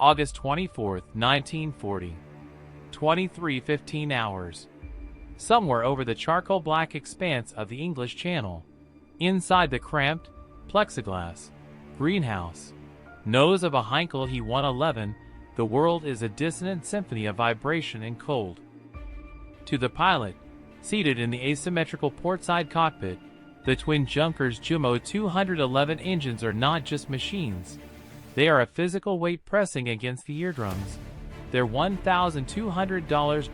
August 24, 1940. 23:15 hours. Somewhere over the charcoal black expanse of the English Channel, inside the cramped, plexiglass, greenhouse, nose of a Heinkel He-111, the world is a dissonant symphony of vibration and cold. To the pilot, seated in the asymmetrical portside cockpit, the twin Junkers Jumo 211 engines are not just machines. They are a physical weight pressing against the eardrums. Their $1,200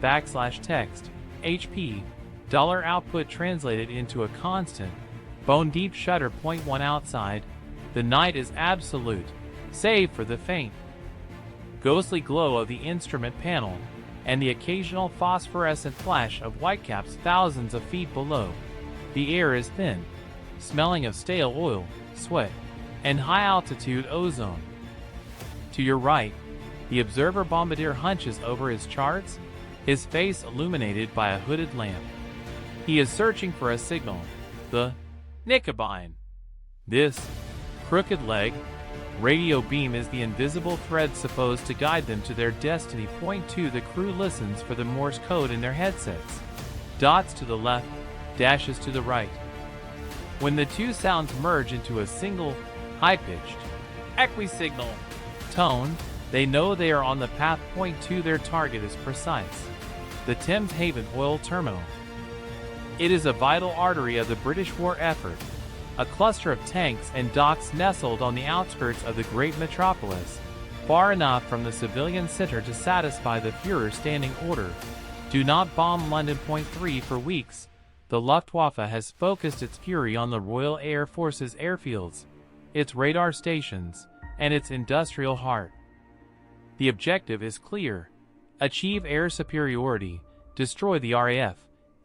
HP dollar output translated into a constant, bone-deep shudder. 1 outside, the night is absolute, save for the faint, ghostly glow of the instrument panel and the occasional phosphorescent flash of whitecaps thousands of feet below. The air is thin, smelling of stale oil, sweat, and high-altitude ozone. To your right, the observer bombardier hunches over his charts, his face illuminated by a hooded lamp. He is searching for a signal, the Nicobine. This crooked leg radio beam is the invisible thread supposed to guide them to their destiny. Point 2. The crew listens for the Morse code in their headsets. Dots to the left, dashes to the right. When the two sounds merge into a single, high-pitched, equi-signal tone, they know they are on the path. Point 2. Their target is precise. The Thames Haven Oil Terminal. It is a vital artery of the British war effort, a cluster of tanks and docks nestled on the outskirts of the great metropolis, far enough from the civilian center to satisfy the Führer's standing order: do not bomb London. Point 3. For weeks, the Luftwaffe has focused its fury on the Royal Air Force's airfields, its radar stations, and its industrial heart. The objective is clear: achieve air superiority, destroy the RAF,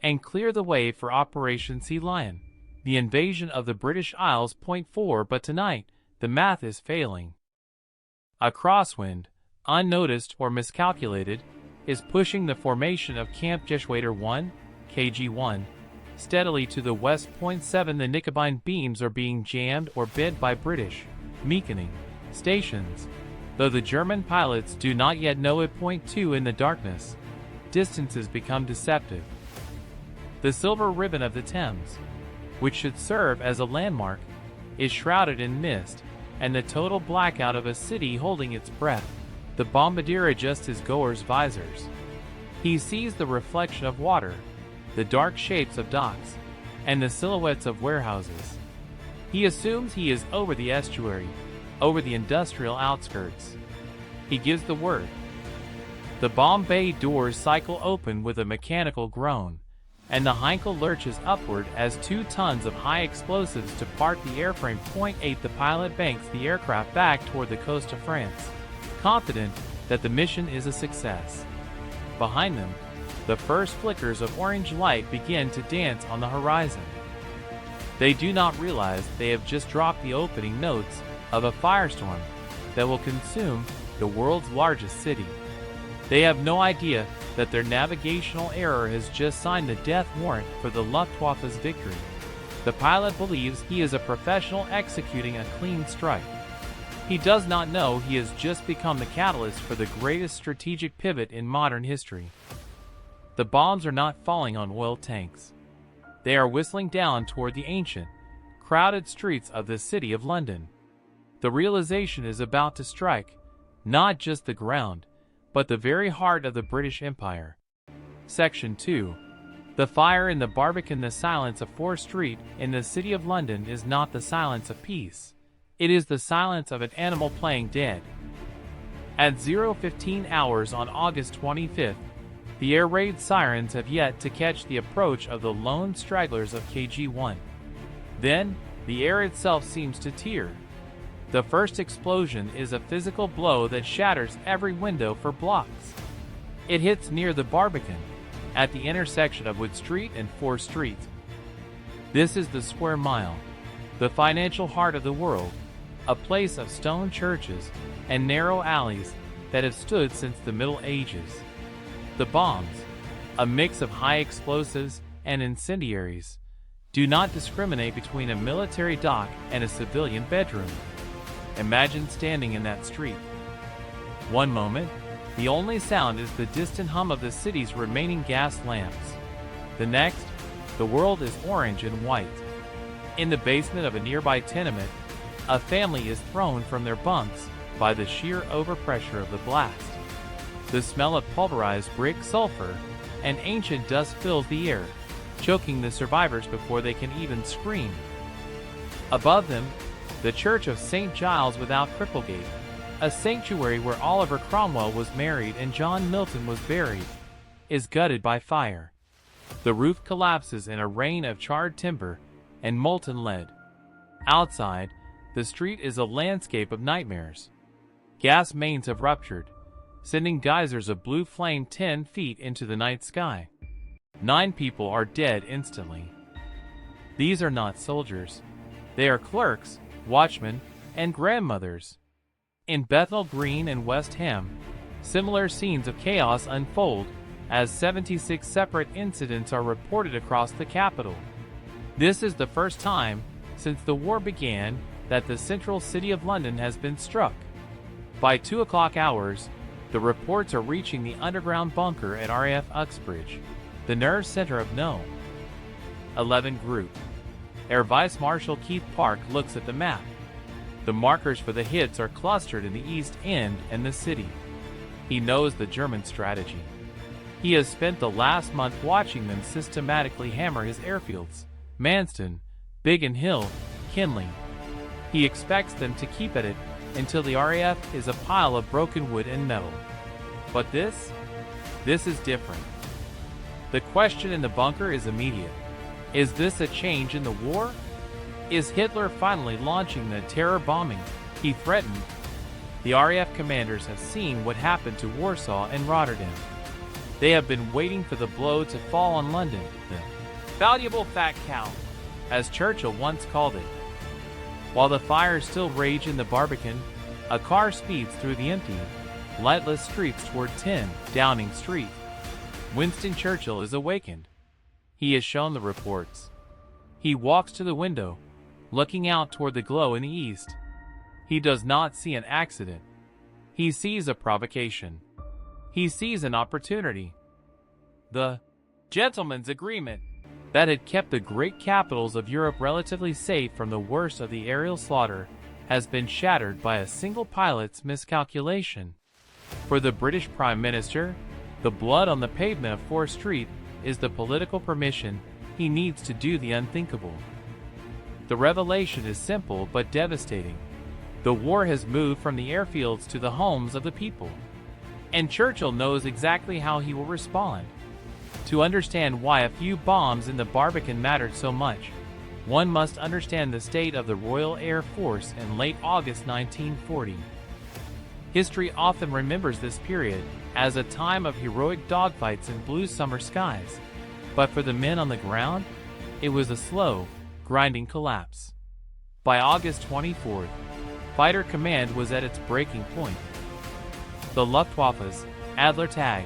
and clear the way for Operation Sea Lion, the invasion of the British Isles. Point 4. But tonight, the math is failing. A crosswind, unnoticed or miscalculated, is pushing the formation of Camp Jeschwader 1, KG-1, steadily to the west. Point 7. The Nicobine beams are being jammed or bent by British, Meekening, stations, though the German pilots do not yet know it. Point 2. In the darkness, distances become deceptive. The silver ribbon of the Thames, which should serve as a landmark, is shrouded in mist, and the total blackout of a city holding its breath. The bombardier adjusts his goer's visors. He sees the reflection of water, the dark shapes of docks, and the silhouettes of warehouses. He assumes he is over the estuary, over the industrial outskirts. He gives the word. The bomb bay doors cycle open with a mechanical groan, and the Heinkel lurches upward as 2 tons of high explosives depart the airframe. Point 8. The pilot banks the aircraft back toward the coast of France, confident that the mission is a success. Behind them, the first flickers of orange light begin to dance on the horizon. They do not realize they have just dropped the opening notes of a firestorm that will consume the world's largest city. They have no idea that their navigational error has just signed the death warrant for the Luftwaffe's victory. The pilot believes he is a professional executing a clean strike. He does not know he has just become the catalyst for the greatest strategic pivot in modern history. The bombs are not falling on oil tanks. They are whistling down toward the ancient, crowded streets of the City of London. The realization is about to strike, not just the ground, but the very heart of the British Empire. Section 2. The fire in the Barbican. The silence of Forest Street in the City of London is not the silence of peace. It is the silence of an animal playing dead. At 0:15 hours on August 25th, the air raid sirens have yet to catch the approach of the lone stragglers of KG-1. Then, the air itself seems to tear. The first explosion is a physical blow that shatters every window for blocks. It hits near the Barbican, at the intersection of Wood Street and Forest Street. This is the square mile, the financial heart of the world, a place of stone churches and narrow alleys that have stood since the Middle Ages. The bombs, a mix of high explosives and incendiaries, do not discriminate between a military dock and a civilian bedroom. Imagine standing in that street. One moment, the only sound is the distant hum of the city's remaining gas lamps. The next, the world is orange and white. In the basement of a nearby tenement, a family is thrown from their bunks by the sheer overpressure of the blast. The smell of pulverized brick, sulfur, and ancient dust fills the air, choking the survivors before they can even scream. Above them, the Church of St. Giles without Cripplegate, a sanctuary where Oliver Cromwell was married and John Milton was buried, is gutted by fire. The roof collapses in a rain of charred timber and molten lead. Outside, the street is a landscape of nightmares. Gas mains have ruptured, sending geysers of blue flame 10 feet into the night sky. 9 people are dead instantly. These are not soldiers. They are clerks, watchmen, and grandmothers. In Bethnal Green and West Ham, similar scenes of chaos unfold as 76 separate incidents are reported across the capital. This is the first time since the war began that the central city of London has been struck. By 2 o'clock hours, the reports are reaching the underground bunker at RAF Uxbridge, the nerve center of No. 11 Group. Air Vice Marshal Keith Park looks at the map. The markers for the hits are clustered in the East End and the city. He knows the German strategy. He has spent the last month watching them systematically hammer his airfields: Manston, Biggin Hill, Kinley. He expects them to keep at it until the RAF is a pile of broken wood and metal. But this is different. The question in the bunker is immediate. Is this a change in the war? Is Hitler finally launching the terror bombing he threatened? The RAF commanders have seen what happened to Warsaw and Rotterdam. They have been waiting for the blow to fall on London, the valuable fat cow, as Churchill once called it. While the fires still rage in the Barbican, a car speeds through the empty, lightless streets toward 10 Downing Street. Winston Churchill is awakened. He has shown the reports. He walks to the window, looking out toward the glow in the east. He does not see an accident. He sees a provocation. He sees an opportunity. The gentleman's agreement that had kept the great capitals of Europe relatively safe from the worst of the aerial slaughter has been shattered by a single pilot's miscalculation. For the British Prime Minister, the blood on the pavement of Fore Street is the political permission he needs to do the unthinkable. The revelation is simple but devastating. The war has moved from the airfields to the homes of the people. And Churchill knows exactly how he will respond. To understand why a few bombs in the Barbican mattered so much, one must understand the state of the Royal Air Force in late August 1940. History often remembers this period as a time of heroic dogfights in blue summer skies. But for the men on the ground, it was a slow, grinding collapse. By August 24th, fighter command was at its breaking point. The Luftwaffe's Adler Tag,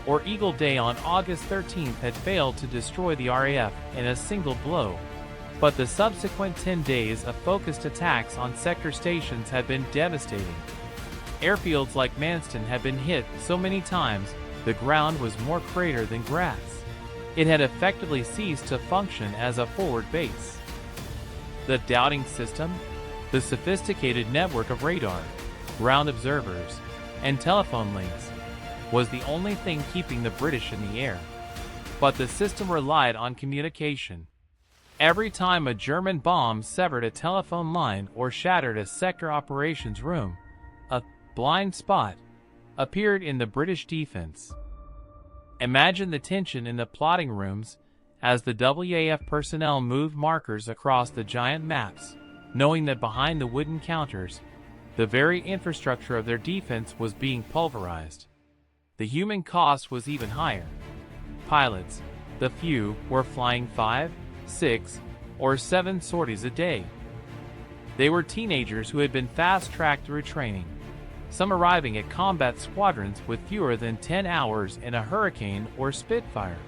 or Eagle Day on August 13th had failed to destroy the RAF in a single blow, but the subsequent 10 days of focused attacks on sector stations had been devastating. Airfields like Manston had been hit so many times the ground was more crater than grass. It had effectively ceased to function as a forward base. The Dowding system, the sophisticated network of radar, ground observers, and telephone links, was the only thing keeping the British in the air. But the system relied on communication. Every time a German bomb severed a telephone line or shattered a sector operations room, a blind spot appeared in the British defense. Imagine the tension in the plotting rooms as the WAF personnel moved markers across the giant maps, knowing that behind the wooden counters, the very infrastructure of their defense was being pulverized. The human cost was even higher. Pilots, the few, were flying 5, 6, or 7 sorties a day. They were teenagers who had been fast-tracked through training, some arriving at combat squadrons with fewer than 10 hours in a Hurricane or Spitfire.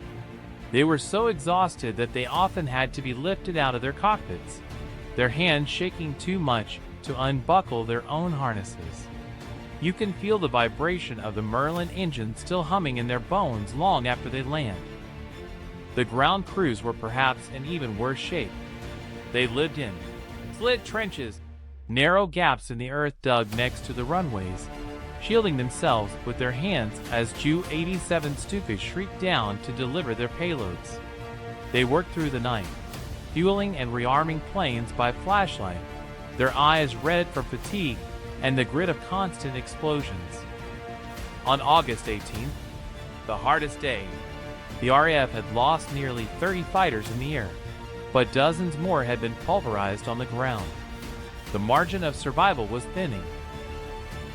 They were so exhausted that they often had to be lifted out of their cockpits, their hands shaking too much to unbuckle their own harnesses. You can feel the vibration of the Merlin engine still humming in their bones long after they land. The ground crews were perhaps in even worse shape. They lived in slit trenches, narrow gaps in the earth dug next to the runways, shielding themselves with their hands as Ju-87 Stukas shrieked down to deliver their payloads. They worked through the night, fueling and rearming planes by flashlight, their eyes red from fatigue and the grit of constant explosions. On August 18th, the hardest day, the RAF had lost nearly 30 fighters in the air, but dozens more had been pulverized on the ground. The margin of survival was thinning.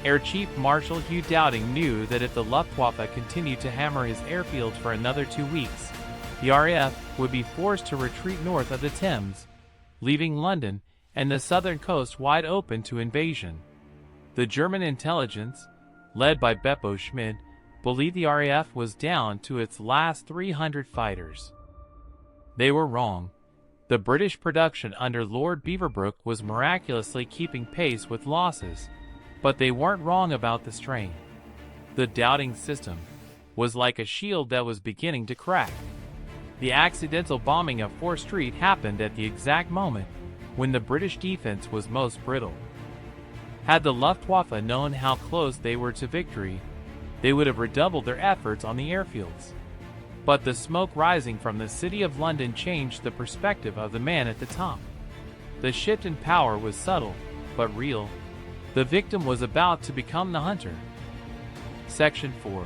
Air Chief Marshal Hugh Dowding knew that if the Luftwaffe continued to hammer his airfields for another 2 weeks, the RAF would be forced to retreat north of the Thames, leaving London and the southern coast wide open to invasion. The German intelligence, led by Beppo Schmid, believed the RAF was down to its last 300 fighters. They were wrong. The British production under Lord Beaverbrook was miraculously keeping pace with losses, but they weren't wrong about the strain. The Dowding system was like a shield that was beginning to crack. The accidental bombing of 4th Street happened at the exact moment when the British defense was most brittle. Had the Luftwaffe known how close they were to victory, they would have redoubled their efforts on the airfields. But the smoke rising from the City of London changed the perspective of the man at the top. The shift in power was subtle, but real. The victim was about to become the hunter. Section 4.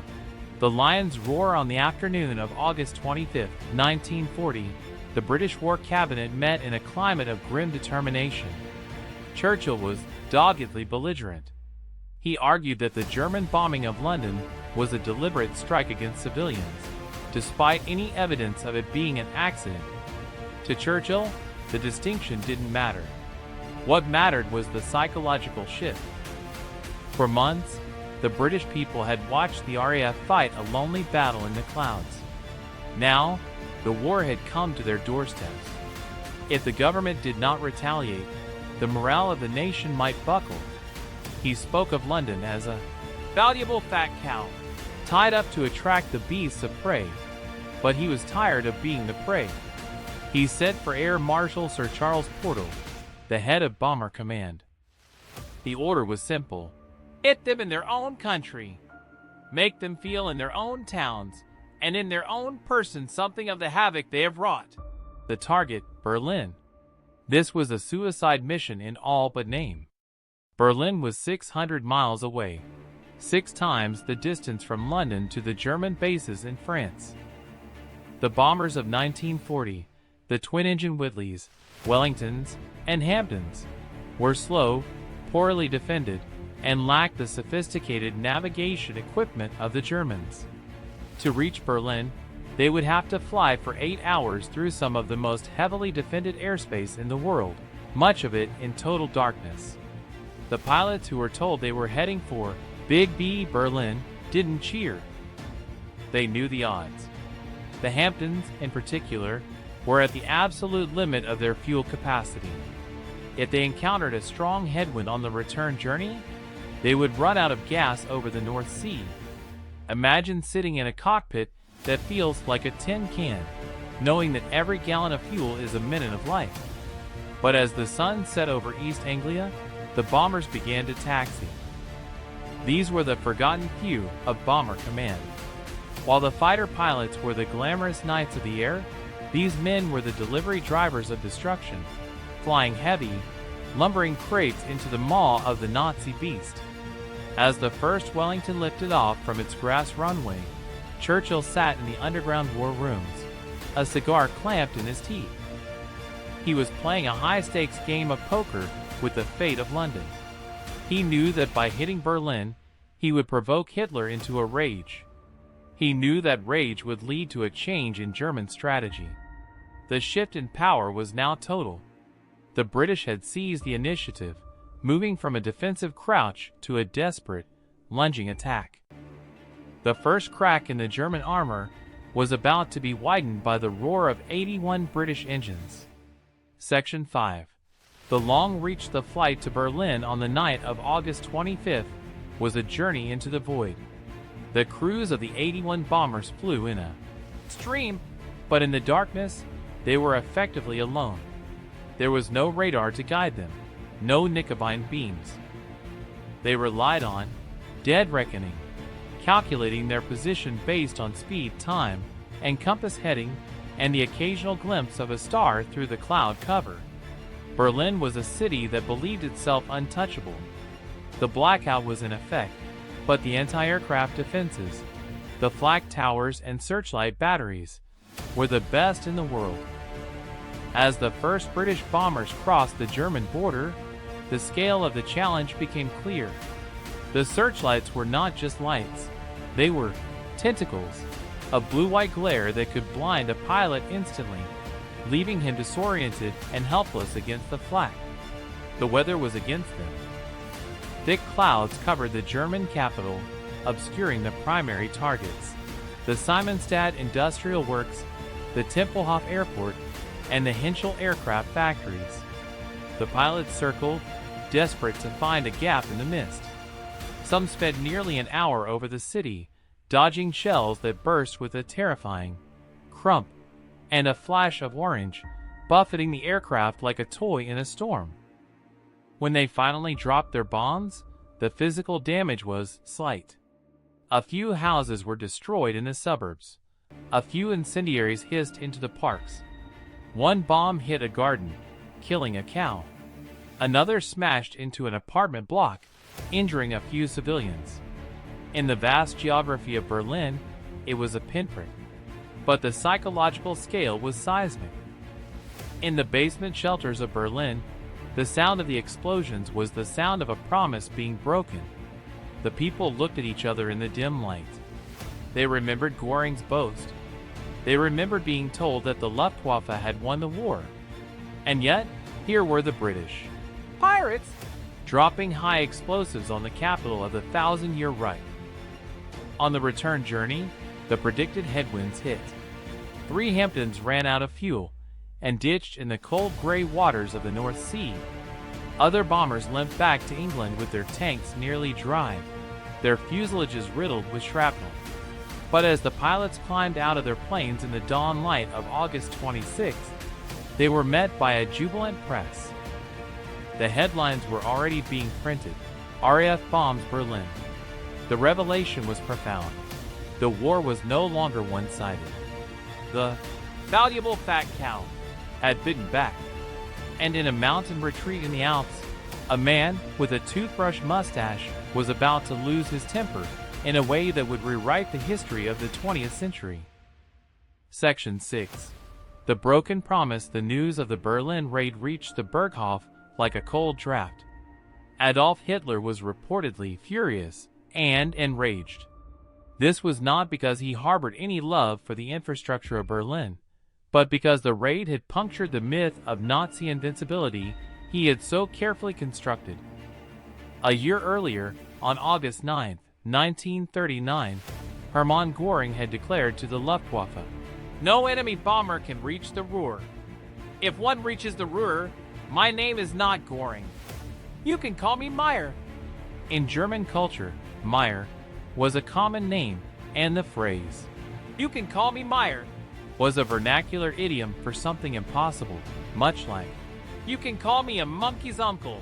The Lion's Roar. On the afternoon of August 25, 1940, the British War Cabinet met in a climate of grim determination. Churchill was doggedly belligerent. He argued that the German bombing of London was a deliberate strike against civilians, despite any evidence of it being an accident. To Churchill, the distinction didn't matter. What mattered was the psychological shift. For months, the British people had watched the RAF fight a lonely battle in the clouds. Now, the war had come to their doorsteps. If the government did not retaliate, the morale of the nation might buckle. He spoke of London as a valuable fat cow, tied up to attract the beasts of prey. But he was tired of being the prey. He sent for Air Marshal Sir Charles Portal, the head of Bomber Command. The order was simple. Hit them in their own country. Make them feel in their own towns, and in their own person something of the havoc they have wrought. The target, Berlin. This was a suicide mission in all but name. Berlin was 600 miles away, 6 times the distance from London to the German bases in France. The bombers of 1940, the twin-engine Whitleys, Wellingtons, and Hamptons, were slow, poorly defended, and lacked the sophisticated navigation equipment of the Germans. To reach Berlin, they would have to fly for 8 hours through some of the most heavily defended airspace in the world, much of it in total darkness. The pilots who were told they were heading for Big B Berlin didn't cheer. They knew the odds. The Hamptons, in particular, were at the absolute limit of their fuel capacity. If they encountered a strong headwind on the return journey, they would run out of gas over the North Sea. Imagine sitting in a cockpit that feels like a tin can, knowing that every gallon of fuel is a minute of life. But as the sun set over East Anglia, the bombers began to taxi. These were the forgotten few of Bomber Command. While the fighter pilots were the glamorous knights of the air, these men were the delivery drivers of destruction, flying heavy, lumbering crates into the maw of the Nazi beast. As the first Wellington lifted off from its grass runway, Churchill sat in the underground war rooms, a cigar clamped in his teeth. He was playing a high-stakes game of poker with the fate of London. He knew that by hitting Berlin, he would provoke Hitler into a rage. He knew that rage would lead to a change in German strategy. The shift in power was now total. The British had seized the initiative, moving from a defensive crouch to a desperate, lunging attack. The first crack in the German armor was about to be widened by the roar of 81 British engines. Section 5. The Long reached the flight to Berlin on the night of August 25, was a journey into the void. The crews of the 81 bombers flew in a stream, but in the darkness, they were effectively alone. There was no radar to guide them, no nicobine beams. They relied on dead reckoning, calculating their position based on speed, time, and compass heading, and the occasional glimpse of a star through the cloud cover. Berlin was a city that believed itself untouchable. The blackout was in effect, but the anti-aircraft defenses, the flak towers and searchlight batteries, were the best in the world. As the first British bombers crossed the German border, the scale of the challenge became clear. The searchlights were not just lights, they were tentacles, a blue-white glare that could blind a pilot instantly, leaving him disoriented and helpless against the flak. The weather was against them. Thick clouds covered the German capital, obscuring the primary targets: the Simonstadt Industrial Works, the Tempelhof Airport, and the Henschel aircraft factories. The pilots circled, desperate to find a gap in the mist. Some spent nearly an hour over the city, dodging shells that burst with a terrifying crump and a flash of orange, buffeting the aircraft like a toy in a storm. When they finally dropped their bombs, the physical damage was slight. A few houses were destroyed in the suburbs. A few incendiaries hissed into the parks. One bomb hit a garden, killing a cow. Another smashed into an apartment block, injuring a few civilians. In the vast geography of Berlin, it was a pinprick, but the psychological scale was seismic. In the basement shelters of Berlin, the sound of the explosions was the sound of a promise being broken. The people looked at each other in the dim light. They remembered Göring's boast. They remembered being told that the Luftwaffe had won the war. And yet, here were the British pirates dropping high explosives on the capital of the Thousand-Year Reich. On the return journey, the predicted headwinds hit. 3 Hamptons ran out of fuel and ditched in the cold gray waters of the North Sea. Other bombers limped back to England with their tanks nearly dry, their fuselages riddled with shrapnel. But as the pilots climbed out of their planes in the dawn light of August 26th, they were met by a jubilant press. The headlines were already being printed: RAF bombs Berlin. The revelation was profound. The war was no longer one-sided. The valuable fat cow had bitten back. And in a mountain retreat in the Alps, a man with a toothbrush mustache was about to lose his temper in a way that would rewrite the history of the 20th century. Section 6. The broken promise. The news of the Berlin raid reached the Berghof like a cold draft. Adolf Hitler was reportedly furious and enraged. This was not because he harbored any love for the infrastructure of Berlin, but because the raid had punctured the myth of Nazi invincibility he had so carefully constructed. A year earlier, on August 9, 1939, Hermann Göring had declared to the Luftwaffe, "No enemy bomber can reach the Ruhr. If one reaches the Ruhr, my name is not Göring. You can call me Meyer." In German culture, Meyer was a common name, and the phrase, "You can call me Meyer," was a vernacular idiom for something impossible, much like, "You can call me a monkey's uncle."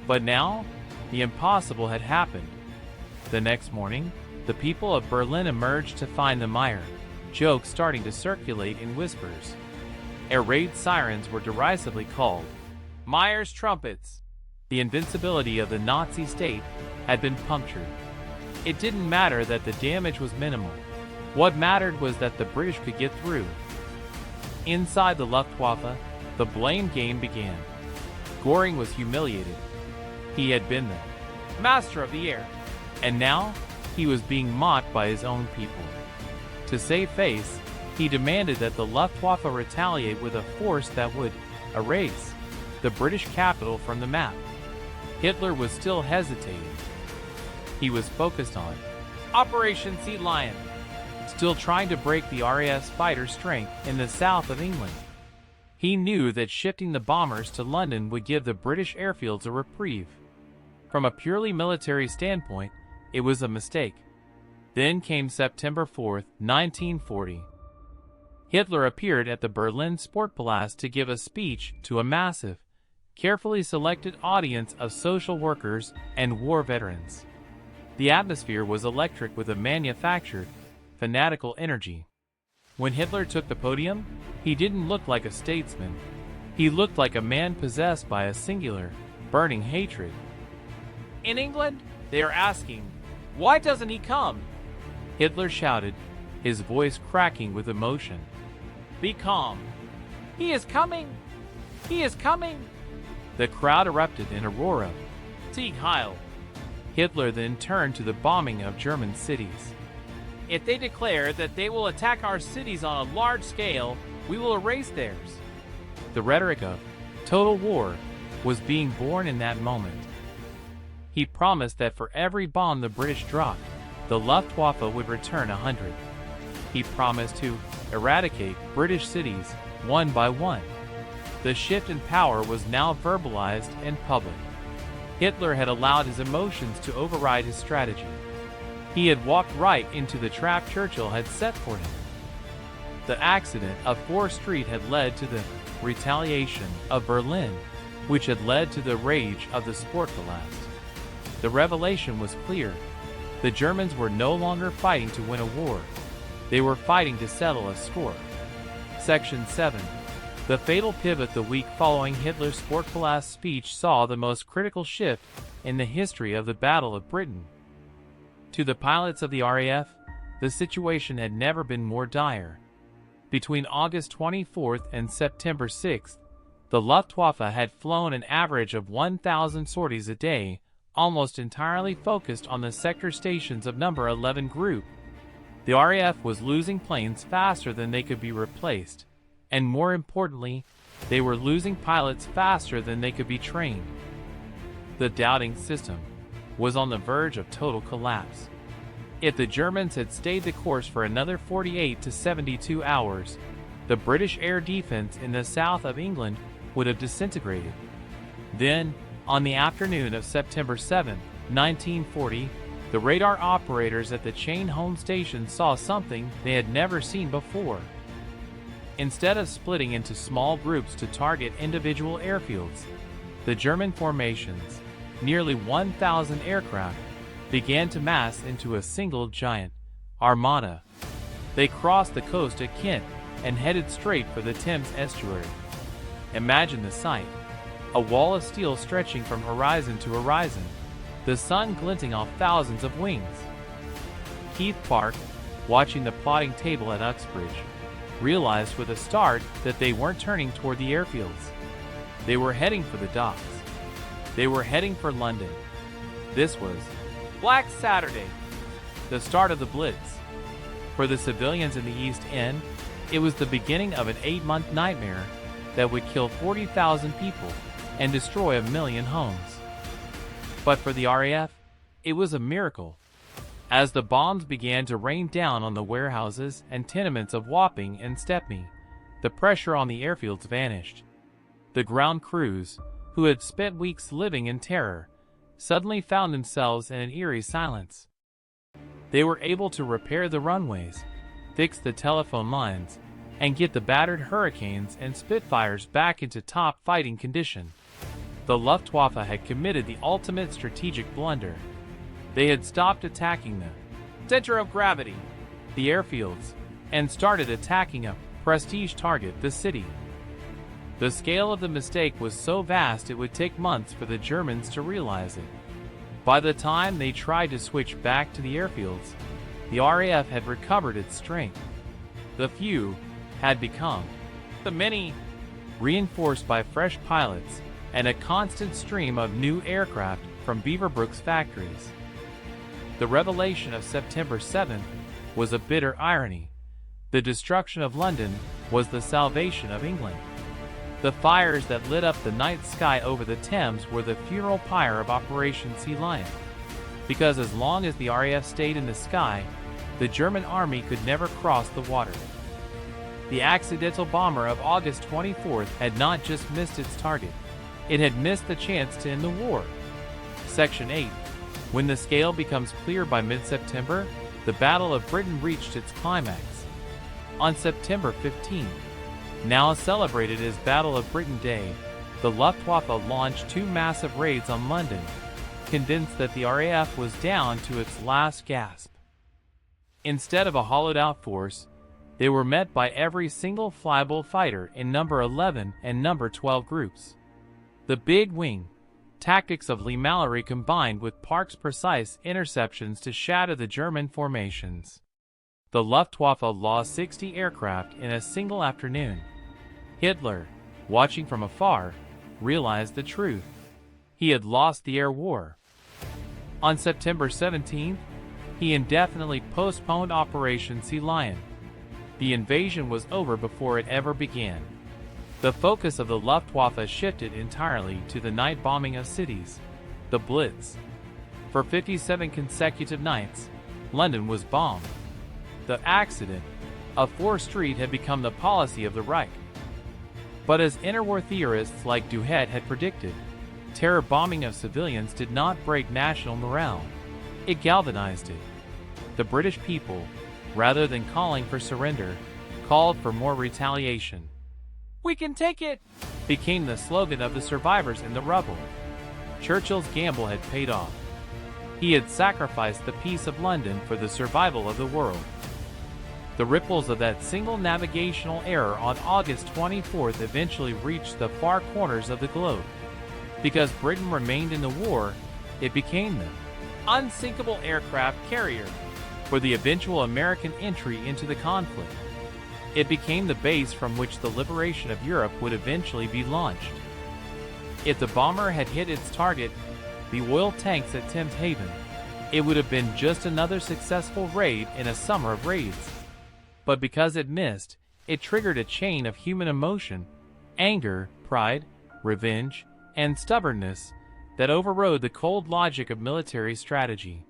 But now, the impossible had happened. The next morning, the people of Berlin emerged to find the Meyer, jokes starting to circulate in whispers. Air raid sirens were derisively called Meyer's trumpets. The invincibility of the Nazi state had been punctured. It didn't matter that the damage was minimal. What mattered was that the British could get through. Inside the Luftwaffe, the blame game began. Göring was humiliated. He had been the master of the air, and now he was being mocked by his own people. To save face, he demanded that the Luftwaffe retaliate with a force that would erase the British capital from the map. Hitler was still hesitating. He was focused on Operation Sea Lion, still trying to break the RAF's fighter strength in the south of England. He knew that shifting the bombers to London would give the British airfields a reprieve. From a purely military standpoint, It was a mistake. Then came September 4, 1940. Hitler appeared at the Berlin Sportpalast to give a speech to a massive, carefully selected audience of social workers and war veterans. The atmosphere was electric with a manufactured, fanatical energy. When Hitler took the podium, he didn't look like a statesman. He looked like a man possessed by a singular, burning hatred. In England, they are asking, "Why doesn't he come?" Hitler shouted, his voice cracking with emotion. "Be calm. He is coming! He is coming!" The crowd erupted in a roar of Sieg Heil. Hitler then turned to the bombing of German cities. "If they declare that they will attack our cities on a large scale, we will erase theirs." The rhetoric of total war was being born in that moment. He promised that for every bomb the British dropped, the Luftwaffe would return 100. He promised to eradicate British cities one by one. The shift in power was now verbalized in public. Hitler had allowed his emotions to override his strategy. He had walked right into the trap Churchill had set for him. The accident of 4th Street had led to the retaliation of Berlin, which had led to the rage of the Sportpalast. The revelation was clear. The Germans were no longer fighting to win a war. They were fighting to settle a score. Section 7. The fatal pivot. The week following Hitler's Sportpalast speech saw the most critical shift in the history of the Battle of Britain. To the pilots of the RAF, the situation had never been more dire. Between August 24th and September 6th, the Luftwaffe had flown an average of 1,000 sorties a day, almost entirely focused on the sector stations of No. 11 Group. The RAF was losing planes faster than they could be replaced, and more importantly, they were losing pilots faster than they could be trained. The doubting system was on the verge of total collapse. If the Germans had stayed the course for another 48 to 72 hours, the British air defense in the south of England would have disintegrated. Then, on the afternoon of September 7, 1940, the radar operators at the Chain Home Station saw something they had never seen before. Instead of splitting into small groups to target individual airfields, the German formations, nearly 1,000 aircraft, began to mass into a single giant armada. They crossed the coast at Kent and headed straight for the Thames estuary. Imagine the sight. A wall of steel stretching from horizon to horizon, the sun glinting off thousands of wings. Keith Park, watching the plotting table at Uxbridge, realized with a start that they weren't turning toward the airfields. They were heading for the docks. They were heading for London. This was Black Saturday, the start of the Blitz. For the civilians in the East End, it was the beginning of an 8-month nightmare that would kill 40,000 people and destroy 1 million homes. But for the RAF, it was a miracle. As the bombs began to rain down on the warehouses and tenements of Wapping and Stepney, the pressure on the airfields vanished. The ground crews, who had spent weeks living in terror, suddenly found themselves in an eerie silence. They were able to repair the runways, fix the telephone lines, and get the battered Hurricanes and Spitfires back into top fighting condition. The Luftwaffe had committed the ultimate strategic blunder. They had stopped attacking the center of gravity, the airfields, and started attacking a prestige target, the city. The scale of the mistake was so vast it would take months for the Germans to realize it. By the time they tried to switch back to the airfields, the RAF had recovered its strength. The few had become the many, reinforced by fresh pilots and a constant stream of new aircraft from Beaverbrook's factories. The revelation of September 7th was a bitter irony. The destruction of London was the salvation of England. The fires that lit up the night sky over the Thames were the funeral pyre of Operation Sea Lion. Because as long as the RAF stayed in the sky, the German army could never cross the water. The accidental bomber of August 24th had not just missed its target, it had missed the chance to end the war. Section 8. When the scale becomes clear by mid-September, the Battle of Britain reached its climax. On September 15th, now celebrated as Battle of Britain Day, the Luftwaffe launched 2 massive raids on London, convinced that the RAF was down to its last gasp. Instead of a hollowed-out force, they were met by every single flyable fighter in number 11 and number 12 groups. The Big Wing tactics of Lee-Mallory combined with Park's precise interceptions to shatter the German formations. The Luftwaffe lost 60 aircraft in a single afternoon. Hitler, watching from afar, realized the truth. He had lost the air war. On September 17th, he indefinitely postponed Operation Sea Lion. The invasion was over before it ever began. The focus of the Luftwaffe shifted entirely to the night bombing of cities, the Blitz. For 57 consecutive nights, London was bombed. The accident of 4th Street had become the policy of the Reich. But as interwar theorists like Duhet had predicted, terror bombing of civilians did not break national morale. It galvanized it. The British people, rather than calling for surrender, called for more retaliation. "We can take it!" became the slogan of the survivors in the rubble. Churchill's gamble had paid off. He had sacrificed the peace of London for the survival of the world. The ripples of that single navigational error on August 24th eventually reached the far corners of the globe. Because Britain remained in the war, it became the unsinkable aircraft carrier for the eventual American entry into the conflict. It became the base from which the liberation of Europe would eventually be launched. If the bomber had hit its target, the oil tanks at Thames Haven, it would have been just another successful raid in a summer of raids. But because it missed, it triggered a chain of human emotion, anger, pride, revenge, and stubbornness that overrode the cold logic of military strategy.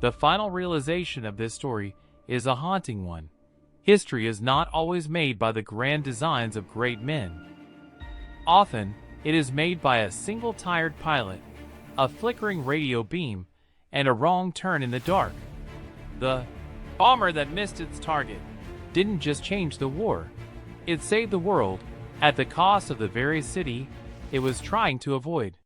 The final realization of this story is a haunting one. History is not always made by the grand designs of great men. Often, it is made by a single tired pilot, a flickering radio beam, and a wrong turn in the dark. The bomber that missed its target didn't just change the war. It saved the world at the cost of the very city it was trying to avoid.